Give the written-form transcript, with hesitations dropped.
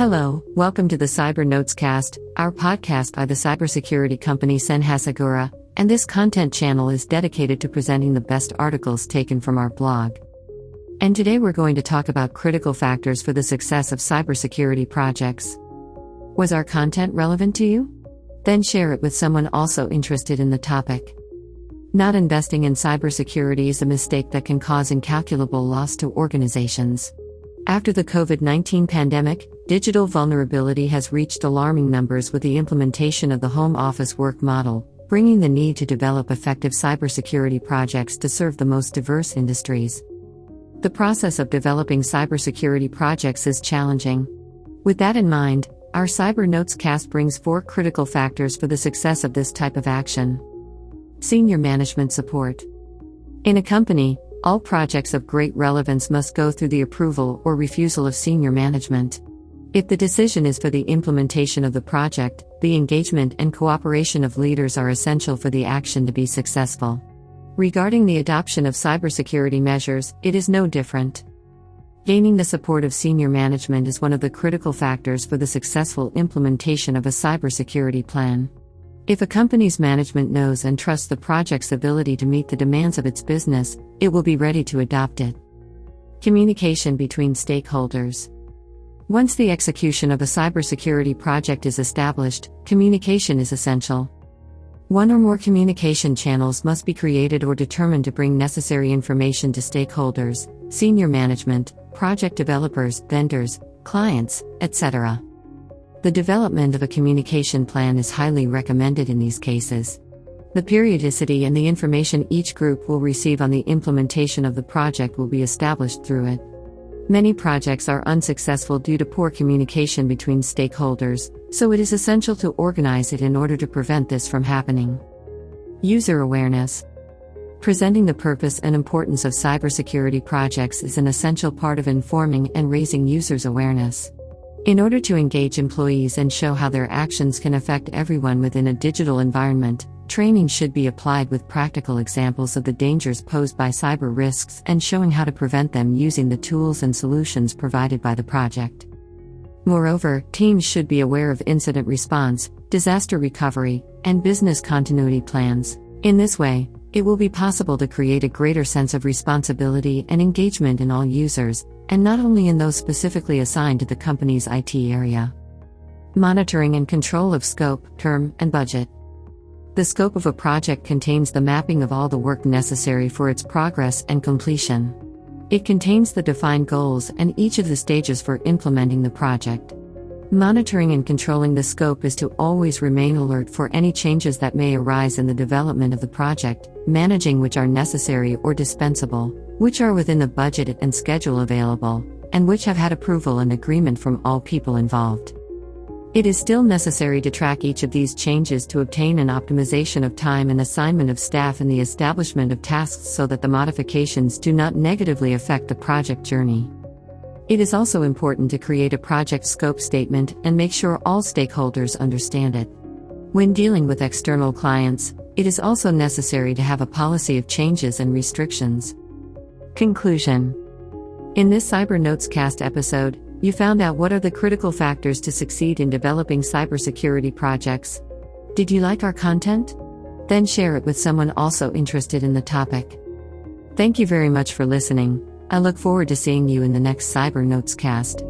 Hello, welcome to the Cyber Notes Cast, our podcast by the cybersecurity company senhasegura, and this content channel is dedicated to presenting the best articles taken from our blog. And today we're going to talk about critical factors for the success of cybersecurity projects. Was our content relevant to you? Then share it with someone also interested in the topic. Not investing in cybersecurity is a mistake that can cause incalculable loss to organizations. After the COVID-19 pandemic, digital vulnerability has reached alarming numbers with the implementation of the home office work model, bringing the need to develop effective cybersecurity projects to serve the most diverse industries. The process of developing cybersecurity projects is challenging. With that in mind, our Cyber Notes Cast brings 4 critical factors for the success of this type of action. Senior management support. In a company, all projects of great relevance must go through the approval or refusal of senior management. If the decision is for the implementation of the project, the engagement and cooperation of leaders are essential for the action to be successful. Regarding the adoption of cybersecurity measures, it is no different. Gaining the support of senior management is one of the critical factors for the successful implementation of a cybersecurity plan. If a company's management knows and trusts the project's ability to meet the demands of its business, it will be ready to adopt it. Communication between stakeholders. Once the execution of a cybersecurity project is established, communication is essential. One or more communication channels must be created or determined to bring necessary information to stakeholders, senior management, project developers, vendors, clients, etc. The development of a communication plan is highly recommended in these cases. The periodicity and the information each group will receive on the implementation of the project will be established through it. Many projects are unsuccessful due to poor communication between stakeholders, so it is essential to organize it in order to prevent this from happening. User awareness. Presenting the purpose and importance of cybersecurity projects is an essential part of informing and raising users' awareness. In order to engage employees and show how their actions can affect everyone within a digital environment, training should be applied with practical examples of the dangers posed by cyber risks and showing how to prevent them using the tools and solutions provided by the project. Moreover, teams should be aware of incident response, disaster recovery, and business continuity plans. In this way, it will be possible to create a greater sense of responsibility and engagement in all users, and not only in those specifically assigned to the company's IT area. Monitoring and control of scope, term, and budget. The scope of a project contains the mapping of all the work necessary for its progress and completion. It contains the defined goals and each of the stages for implementing the project. Monitoring and controlling the scope is to always remain alert for any changes that may arise in the development of the project, managing which are necessary or dispensable, which are within the budget and schedule available, and which have had approval and agreement from all people involved. It is still necessary to track each of these changes to obtain an optimization of time and assignment of staff in the establishment of tasks so that the modifications do not negatively affect the project journey. It is also important to create a project scope statement and make sure all stakeholders understand it. When dealing with external clients, it is also necessary to have a policy of changes and restrictions. Conclusion. In this Cyber Notes Cast episode, you found out what are the critical factors to succeed in developing cybersecurity projects. Did you like our content? Then share it with someone also interested in the topic. Thank you very much for listening. I look forward to seeing you in the next Cyber Notes Cast.